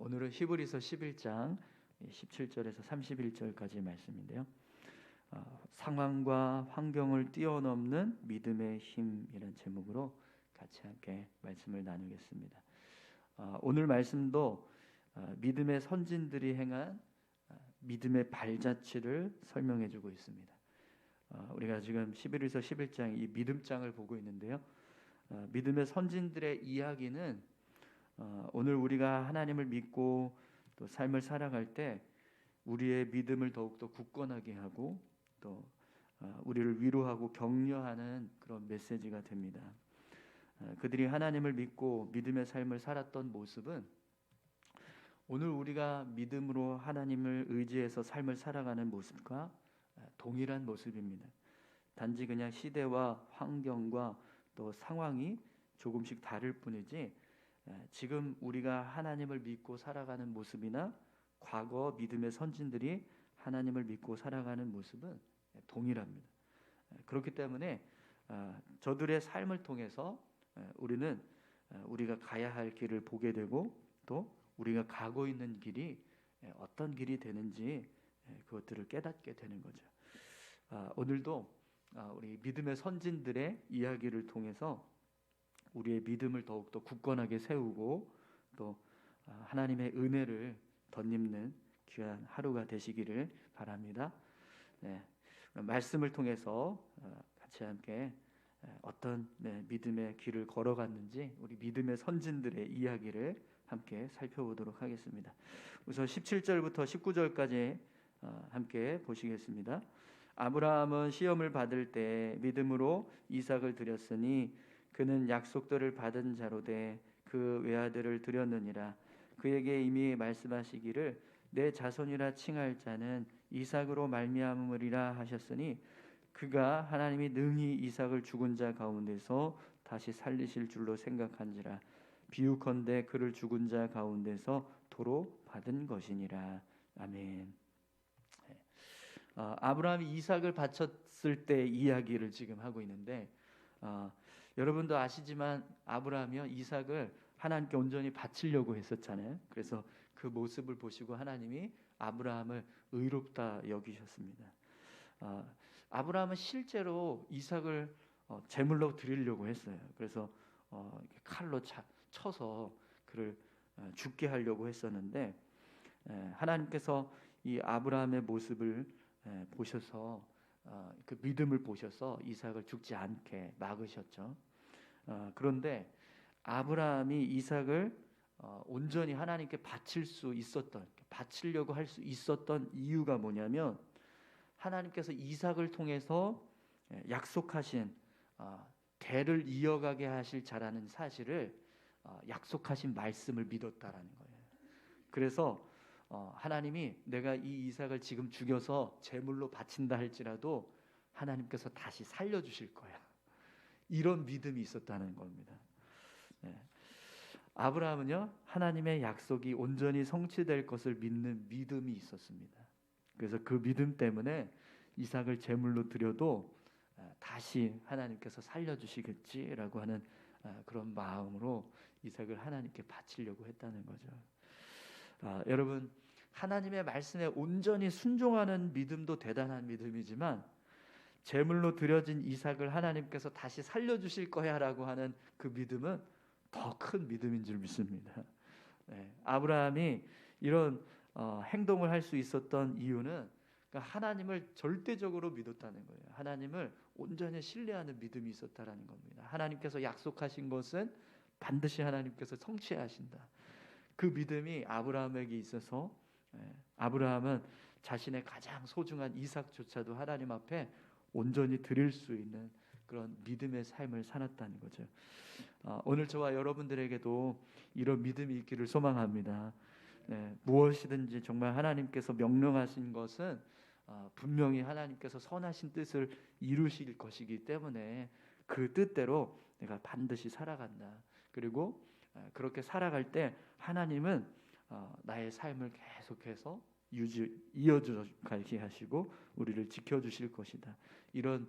오늘은 히브리서 11장 17절에서 31절까지 말씀인데요. 상황과 환경을 뛰어넘는 믿음의 힘이라는 제목으로 같이 함께 말씀을 나누겠습니다. 오늘 말씀도 믿음의 선진들이 행한 믿음의 발자취를 설명해 주고 있습니다. 우리가 지금 히브리서 11장 이 믿음장을 보고 있는데요. 믿음의 선진들의 이야기는 오늘 우리가 하나님을 믿고 또 삶을 살아갈 때 우리의 믿음을 더욱더 굳건하게 하고 또 우리를 위로하고 격려하는 그런 메시지가 됩니다. 그들이 하나님을 믿고 믿음의 삶을 살았던 모습은 오늘 우리가 믿음으로 하나님을 의지해서 삶을 살아가는 모습과 동일한 모습입니다. 단지 그냥 시대와 환경과 또 상황이 조금씩 다를 뿐이지 지금 우리가 하나님을 믿고 살아가는 모습이나 과거 믿음의 선진들이 하나님을 믿고 살아가는 모습은 동일합니다. 그렇기 때문에 저들의 삶을 통해서 우리는 우리가 가야 할 길을 보게 되고 또 우리가 가고 있는 길이 어떤 길이 되는지 그것들을 깨닫게 되는 거죠. 오늘도 우리 믿음의 선진들의 이야기를 통해서 우리의 믿음을 더욱더 굳건하게 세우고 또 하나님의 은혜를 덧입는 귀한 하루가 되시기를 바랍니다. 말씀을 통해서 같이 함께 어떤 믿음의 길을 걸어갔는지 우리 믿음의 선진들의 이야기를 함께 살펴보도록 하겠습니다. 우선 17절부터 19절까지 함께 보시겠습니다. 아브라함은 시험을 받을 때 믿음으로 이삭을 드렸으니 그는 약속들을 받은 자로 돼 그 외아들을 드렸느니라. 그에게 이미 말씀하시기를 내 자손이라 칭할 자는 이삭으로 말미암으리라 하셨으니 그가 하나님이 능히 이삭을 죽은 자 가운데서 다시 살리실 줄로 생각한지라. 비유컨대 그를 죽은 자 가운데서 도로 받은 것이니라. 아멘. 아브라함이 이삭을 바쳤을 때 이야기를 지금 하고 있는데 여러분도 아시지만 아브라함이요 이삭을 하나님께 온전히 바치려고 했었잖아요. 그래서 그 모습을 보시고 하나님이 아브라함을 의롭다 여기셨습니다. 아브라함은 실제로 이삭을 제물로 드리려고 했어요. 그래서 칼로 쳐서 그를 죽게 하려고 했었는데 하나님께서 이 아브라함의 모습을 보셔서 그 믿음을 보셔서 이삭을 죽지 않게 막으셨죠. 그런데 아브라함이 이삭을 온전히 하나님께 바치려고 할 수 있었던 이유가 뭐냐면 하나님께서 이삭을 통해서 약속하신 대를 이어가게 하실 자라는 사실을 약속하신 말씀을 믿었다라는 거예요. 그래서 하나님이 내가 이 이삭을 지금 죽여서 제물로 바친다 할지라도 하나님께서 다시 살려주실 거야. 이런 믿음이 있었다는 겁니다. 아브라함은요 하나님의 약속이 온전히 성취될 것을 믿는 믿음이 있었습니다. 그래서 그 믿음 때문에 이삭을 제물로 드려도 다시 하나님께서 살려주시겠지라고 하는 그런 마음으로 이삭을 하나님께 바치려고 했다는 거죠. 여러분 하나님의 말씀에 온전히 순종하는 믿음도 대단한 믿음이지만 제물로 드려진 이삭을 하나님께서 다시 살려주실 거야라고 하는 그 믿음은 더 큰 믿음인 줄 믿습니다. 아브라함이 이런 행동을 할 수 있었던 이유는 그러니까 하나님을 절대적으로 믿었다는 거예요. 하나님을 온전히 신뢰하는 믿음이 있었다라는 겁니다. 하나님께서 약속하신 것은 반드시 하나님께서 성취하신다. 그 믿음이 아브라함에게 있어서 아브라함은 자신의 가장 소중한 이삭조차도 하나님 앞에 온전히 드릴 수 있는 그런 믿음의 삶을 살았다는 거죠. 오늘 저와 여러분들에게도 이런 믿음이 있기를 소망합니다. 무엇이든지 정말 하나님께서 명령하신 것은 분명히 하나님께서 선하신 뜻을 이루실 것이기 때문에 그 뜻대로 내가 반드시 살아간다. 그리고 그렇게 살아갈 때 하나님은 나의 삶을 계속해서 이어주게 하시고 우리를 지켜주실 것이다. 이런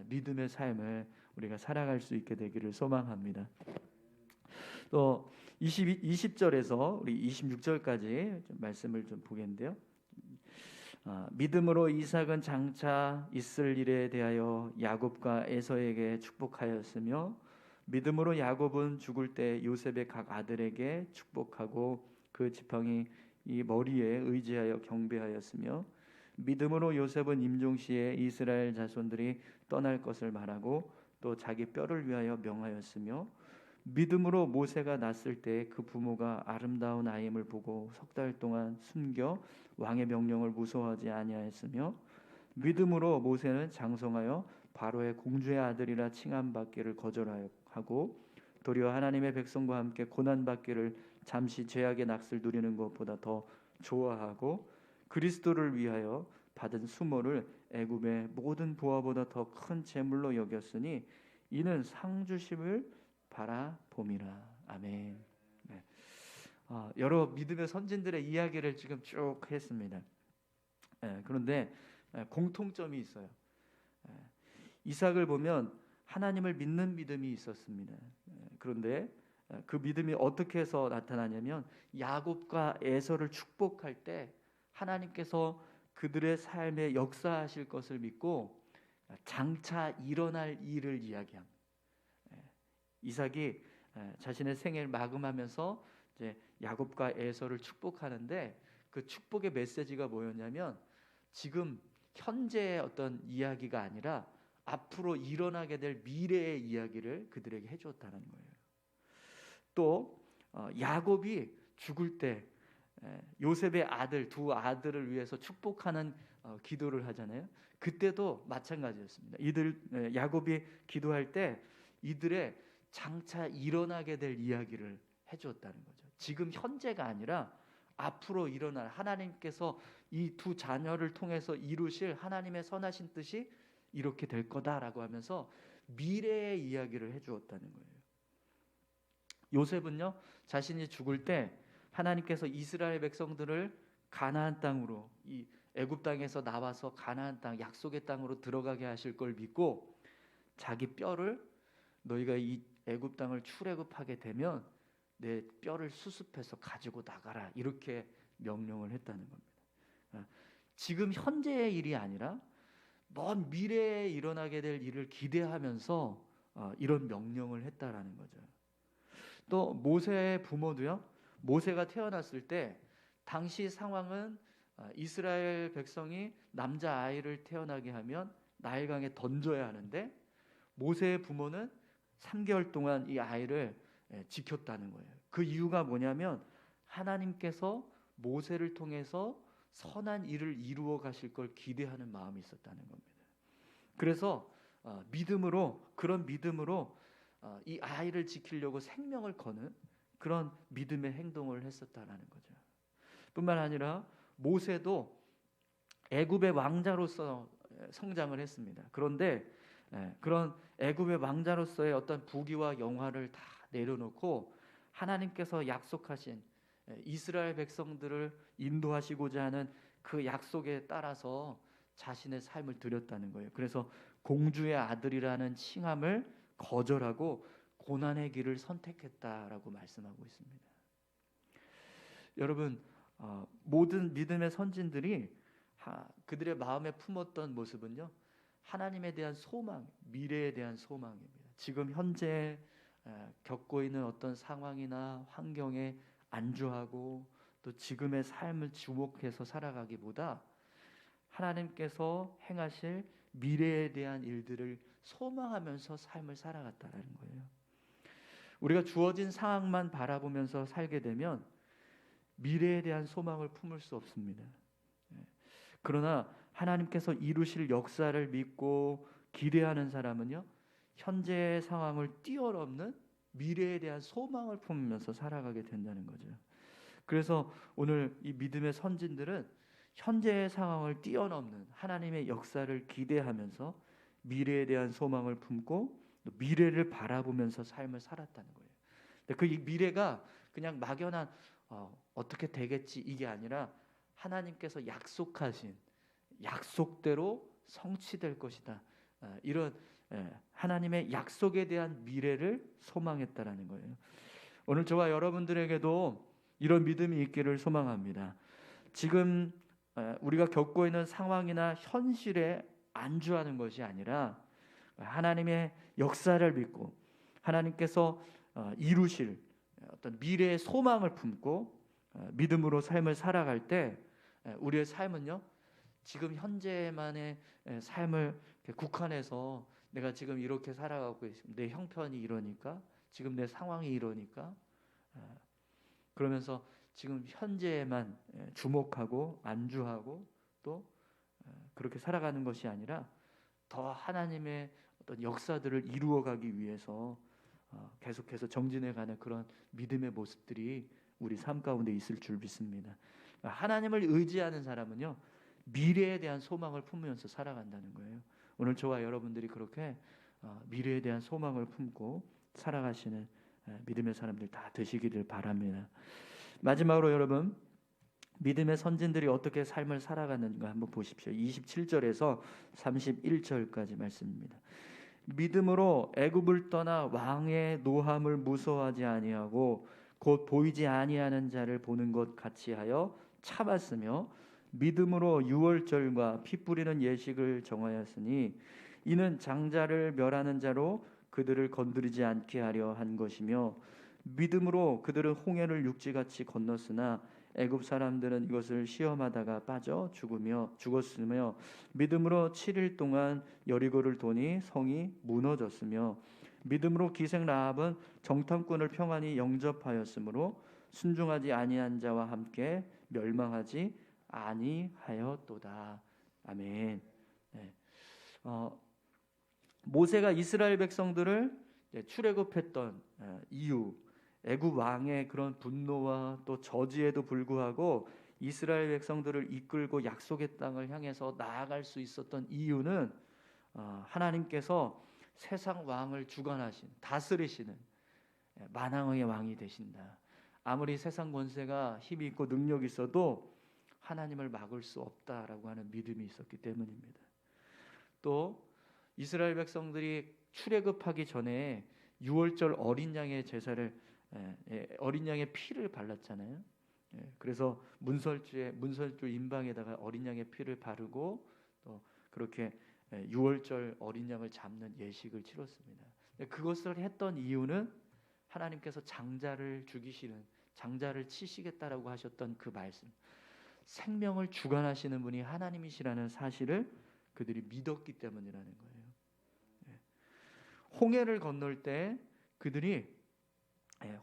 믿음의 삶을 우리가 살아갈 수 있게 되기를 소망합니다. 또 20절에서 우리 26절까지 말씀을 좀 보겠는데요. 믿음으로 이삭은 장차 있을 일에 대하여 야곱과 에서에게 축복하였으며 믿음으로 야곱은 죽을 때 요셉의 각 아들에게 축복하고 그 지팡이 이 머리에 의지하여 경배하였으며 믿음으로 요셉은 임종시에 이스라엘 자손들이 떠날 것을 말하고 또 자기 뼈를 위하여 명하였으며 믿음으로 모세가 낳았을 때 그 부모가 아름다운 아임을 보고 석 달 동안 숨겨 왕의 명령을 무서워하지 아니하였으며 믿음으로 모세는 장성하여 바로의 공주의 아들이라 칭함받기를 거절하고 도리어 하나님의 백성과 함께 고난받기를 잠시 죄악의 낙을 누리는 것보다 더 좋아하고 그리스도를 위하여 받은 수모를 애굽의 모든 보화보다 더 큰 재물로 여겼으니 이는 상 주심을 바라봄이라. 아멘. 네. 여러 믿음의 선진들의 이야기를 지금 쭉 했습니다. 그런데 공통점이 있어요. 이삭을 보면 하나님을 믿는 믿음이 있었습니다. 그런데 그 믿음이 어떻게 해서 나타나냐면 야곱과 에서를 축복할 때 하나님께서 그들의 삶에 역사하실 것을 믿고 장차 일어날 일을 이야기합니다. 이삭이 자신의 생애를 마감하면서 이제 야곱과 에서를 축복하는데 그 축복의 메시지가 뭐였냐면 지금 현재의 어떤 이야기가 아니라 앞으로 일어나게 될 미래의 이야기를 그들에게 해주었다는 거예요. 또 야곱이 죽을 때 요셉의 아들 두 아들을 위해서 축복하는 기도를 하잖아요. 그때도 마찬가지였습니다. 야곱이 기도할 때 이들의 장차 일어나게 될 이야기를 해주었다는 거죠. 지금 현재가 아니라 앞으로 일어날 하나님께서 이 두 자녀를 통해서 이루실 하나님의 선하신 뜻이 이렇게 될 거다라고 하면서 미래의 이야기를 해주었다는 거예요. 요셉은요 자신이 죽을 때 하나님께서 이스라엘 백성들을 가나안 땅으로 이 애굽 땅에서 나와서 가나안 땅 약속의 땅으로 들어가게 하실 걸 믿고 자기 뼈를 너희가 이 애굽 땅을 출애굽하게 되면 내 뼈를 수습해서 가지고 나가라 이렇게 명령을 했다는 겁니다. 지금 현재의 일이 아니라 먼 미래에 일어나게 될 일을 기대하면서 이런 명령을 했다라는 거죠. 또 모세의 부모도요. 모세가 태어났을 때 당시 상황은 이스라엘 백성이 남자 아이를 태어나게 하면 나일강에 던져야 하는데 모세의 부모는 3개월 동안 이 아이를 지켰다는 거예요. 그 이유가 뭐냐면 하나님께서 모세를 통해서 선한 일을 이루어 가실 걸 기대하는 마음이 있었다는 겁니다. 그래서 그런 믿음으로 이 아이를 지키려고 생명을 거는 그런 믿음의 행동을 했었다라는 거죠. 뿐만 아니라 모세도 애굽의 왕자로서 성장을 했습니다. 그런데 그런 애굽의 왕자로서의 어떤 부귀와 영화를 다 내려놓고 하나님께서 약속하신 이스라엘 백성들을 인도하시고자 하는 그 약속에 따라서 자신의 삶을 드렸다는 거예요. 그래서 공주의 아들이라는 칭함을 거절하고 고난의 길을 선택했다라고 말씀하고 있습니다. 여러분, 모든 믿음의 선진들이 그들의 마음에 품었던 모습은요, 하나님에 대한 소망, 미래에 대한 소망입니다. 지금 현재 겪고 있는 어떤 상황이나 환경에 안주하고 또 지금의 삶을 주목해서 살아가기보다 하나님께서 행하실 미래에 대한 일들을 소망하면서 삶을 살아갔다는 거예요. 우리가 주어진 상황만 바라보면서 살게 되면 미래에 대한 소망을 품을 수 없습니다. 그러나 하나님께서 이루실 역사를 믿고 기대하는 사람은요, 현재의 상황을 뛰어넘는 미래에 대한 소망을 품으면서 살아가게 된다는 거죠. 그래서 오늘 이 믿음의 선진들은 현재의 상황을 뛰어넘는 하나님의 역사를 기대하면서 미래에 대한 소망을 품고 또 미래를 바라보면서 삶을 살았다는 거예요. 그 미래가 그냥 막연한 어떻게 되겠지 이게 아니라 하나님께서 약속하신 약속대로 성취될 것이다. 이런 하나님의 약속에 대한 미래를 소망했다라는 거예요. 오늘 저와 여러분들에게도 이런 믿음이 있기를 소망합니다. 지금 우리가 겪고 있는 상황이나 현실에 안주하는 것이 아니라 하나님의 역사를 믿고 하나님께서 이루실 어떤 미래의 소망을 품고 믿음으로 삶을 살아갈 때 우리의 삶은요, 지금 현재만의 삶을 국한해서 내가 지금 이렇게 살아가고 있습니다. 내 형편이 이러니까, 지금 내 상황이 이러니까, 그러면서 지금 현재에만 주목하고 안주하고 또 그렇게 살아가는 것이 아니라 더 하나님의 어떤 역사들을 이루어가기 위해서 계속해서 정진해가는 그런 믿음의 모습들이 우리 삶 가운데 있을 줄 믿습니다. 하나님을 의지하는 사람은요, 미래에 대한 소망을 품으면서 살아간다는 거예요. 오늘 저와 여러분들이 그렇게 미래에 대한 소망을 품고 살아가시는 믿음의 사람들 다 되시기를 바랍니다. 마지막으로 여러분, 믿음의 선진들이 어떻게 삶을 살아가는가 한번 보십시오. 27절에서 31절까지 말씀입니다. 믿음으로 애굽을 떠나 왕의 노함을 무서워하지 아니하고 곧 보이지 아니하는 자를 보는 것 같이 하여 참았으며 믿음으로 유월절과 피 뿌리는 예식을 정하였으니 이는 장자를 멸하는 자로 그들을 건드리지 않게 하려 한 것이며 믿음으로 그들은 홍해를 육지같이 건넜으나 애굽 사람들은 이것을 시험하다가 빠져 죽었으며 믿음으로 7일 동안 여리고를 도니 성이 무너졌으며 믿음으로 기생 라합은 정탐꾼을 평안히 영접하였으므로 순종하지 아니한 자와 함께 멸망하지 아니하였도다. 아멘. 네. 모세가 이스라엘 백성들을 출애굽했던 이유, 애굽 왕의 그런 분노와 또 저지에도 불구하고 이스라엘 백성들을 이끌고 약속의 땅을 향해서 나아갈 수 있었던 이유는 하나님께서 세상 왕을 주관하신, 다스리시는 만왕의 왕이 되신다. 아무리 세상 권세가 힘이 있고 능력이 있어도 하나님을 막을 수 없다라고 하는 믿음이 있었기 때문입니다. 또 이스라엘 백성들이 출애굽하기 전에 유월절 어린 양의 제사를 어린 양의 피를 발랐잖아요. 그래서 문설주 임방에다가 어린 양의 피를 바르고 또 그렇게 유월절 어린 양을 잡는 예식을 치렀습니다. 그것을 했던 이유는 하나님께서 장자를 죽이시는, 장자를 치시겠다라고 하셨던 그 말씀, 생명을 주관하시는 분이 하나님이시라는 사실을 그들이 믿었기 때문이라는 거예요. 홍해를 건널 때 그들이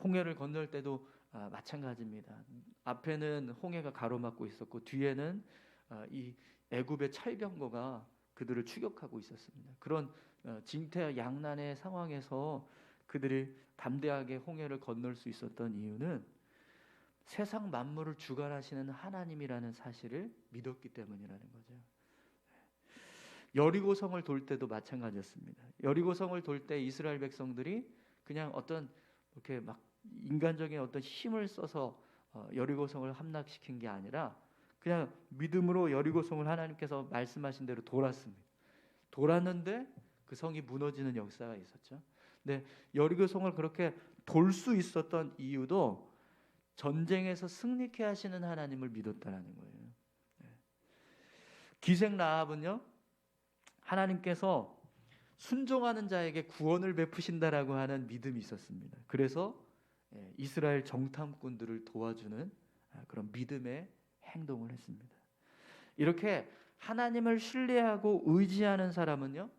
홍해를 건널 때도 마찬가지입니다. 앞에는 홍해가 가로막고 있었고 뒤에는 이 애굽의 찰병거가 그들을 추격하고 있었습니다. 그런 징태양난의 상황에서 그들이 담대하게 홍해를 건널 수 있었던 이유는 세상 만물을 주관하시는 하나님이라는 사실을 믿었기 때문이라는 거죠. 여리고성을 돌 때도 마찬가지였습니다. 여리고성을 돌 때 이스라엘 백성들이 그냥 어떤 이렇게 막 인간적인 어떤 힘을 써서 여리고성을 함락시킨 게 아니라 그냥 믿음으로 여리고성을 하나님께서 말씀하신 대로 돌았습니다. 돌았는데 그 성이 무너지는 역사가 있었죠. 근데 여리고성을 그렇게 돌 수 있었던 이유도 전쟁에서 승리케 하시는 하나님을 믿었다라는 거예요. 기생 라합은요, 하나님께서 순종하는 자에게 구원을 베푸신다라고 하는 믿음이 있었습니다. 그래서 이스라엘 정탐꾼들을 도와주는 그런 믿음의 행동을 했습니다. 이렇게 하나님을 신뢰하고 의지하는 사람은요,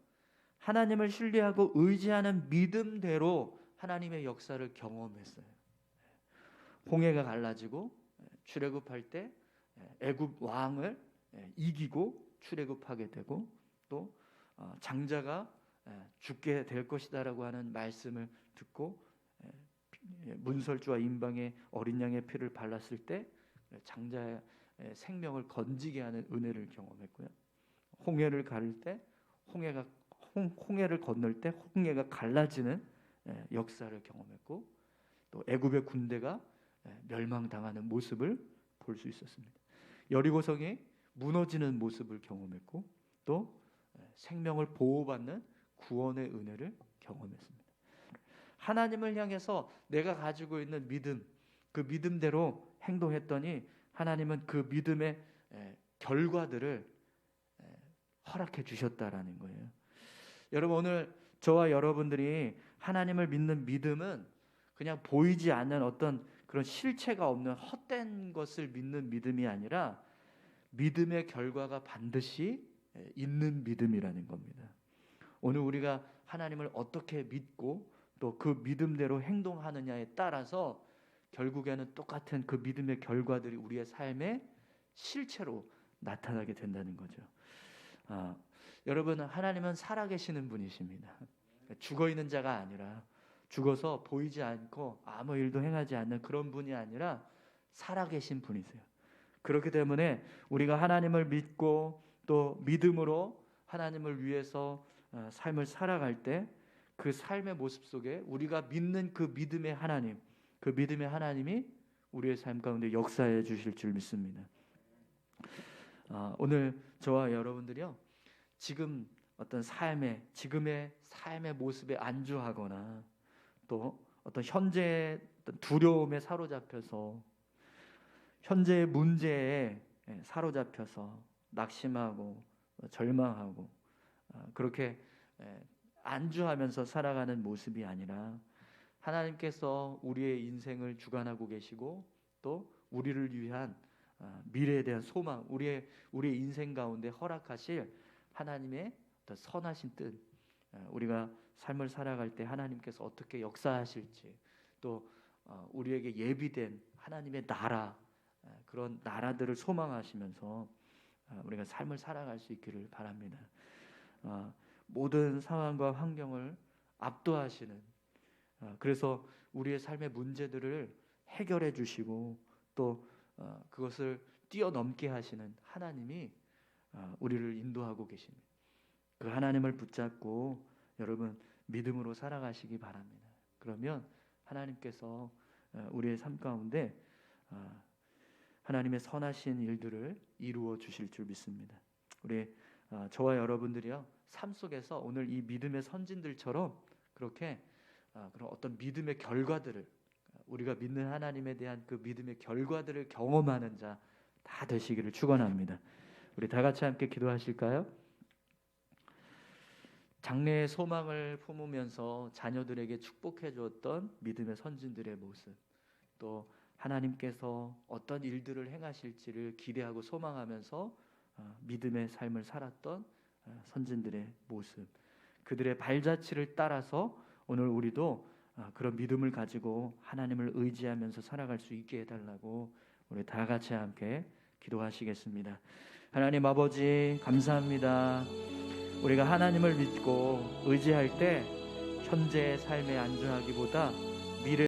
하나님을 신뢰하고 의지하는 믿음대로 하나님의 역사를 경험했어요. 홍해가 갈라지고 출애굽할 때 애굽 왕을 이기고 출애굽하게 되고 또 장자가 죽게 될 것이다라고 하는 말씀을 듣고 문설주와 임방에 어린 양의 피를 발랐을 때 장자의 생명을 건지게 하는 은혜를 경험했고요. 홍해를 가를 때 홍해를 건널 때 홍해가 갈라지는 역사를 경험했고 또 애굽의 군대가 멸망당하는 모습을 볼 수 있었습니다. 여리고성이 무너지는 모습을 경험했고 또 생명을 보호받는 구원의 은혜를 경험했습니다. 하나님을 향해서 내가 가지고 있는 믿음, 그 믿음대로 행동했더니 하나님은 그 믿음의 결과들을 허락해 주셨다라는 거예요. 여러분, 오늘 저와 여러분들이 하나님을 믿는 믿음은 그냥 보이지 않는 어떤 그런 실체가 없는 헛된 것을 믿는 믿음이 아니라 믿음의 결과가 반드시 있는 믿음이라는 겁니다. 오늘 우리가 하나님을 어떻게 믿고 또 그 믿음대로 행동하느냐에 따라서 결국에는 똑같은 그 믿음의 결과들이 우리의 삶의 실체로 나타나게 된다는 거죠. 여러분, 하나님은 살아계시는 분이십니다. 죽어있는 자가 아니라, 죽어서 보이지 않고 아무 일도 행하지 않는 그런 분이 아니라 살아계신 분이세요. 그렇기 때문에 우리가 하나님을 믿고 또 믿음으로 하나님을 위해서 삶을 살아갈 때 그 삶의 모습 속에 우리가 믿는 그 믿음의 하나님, 그 믿음의 하나님이 우리의 삶 가운데 역사해 주실 줄 믿습니다. 오늘 저와 여러분들이요, 지금 어떤 지금의 삶의 모습에 안주하거나 또 어떤 현재의 어떤 두려움에 사로잡혀서 현재의 문제에 사로잡혀서 낙심하고 절망하고 그렇게 안주하면서 살아가는 모습이 아니라 하나님께서 우리의 인생을 주관하고 계시고 또 우리를 위한 미래에 대한 소망, 우리의 인생 가운데 허락하실 하나님의 선하신 뜻, 우리가 삶을 살아갈 때 하나님께서 어떻게 역사하실지, 또 우리에게 예비된 하나님의 나라, 그런 나라들을 소망하시면서 우리가 삶을 살아갈 수 있기를 바랍니다. 모든 상황과 환경을 압도하시는, 그래서 우리의 삶의 문제들을 해결해 주시고 또 그것을 뛰어넘게 하시는 하나님이 우리를 인도하고 계십니다. 그 하나님을 붙잡고 여러분 믿음으로 살아가시기 바랍니다. 그러면 하나님께서 우리의 삶 가운데 하나님의 선하신 일들을 이루어 주실 줄 믿습니다. 우리 저와 여러분들이요, 삶 속에서 오늘 이 믿음의 선진들처럼 그렇게 그런 어떤 믿음의 결과들을, 우리가 믿는 하나님에 대한 그 믿음의 결과들을 경험하는 자 다 되시기를 축원합니다. 우리 다 같이 함께 기도하실까요? 장래의 소망을 품으면서 자녀들에게 축복해 주었던 믿음의 선진들의 모습, 또 하나님께서 어떤 일들을 행하실지를 기대하고 소망하면서 믿음의 삶을 살았던 선진들의 모습, 그들의 발자취를 따라서 오늘 우리도 그런 믿음을 가지고 하나님을 의지하면서 살아갈 수 있게 해달라고 우리 다 같이 함께 기도하시겠습니다. 하나님 아버지, 감사합니다. 우리가 하나님을 믿고 의지할 때 현재의 삶에 안주하기보다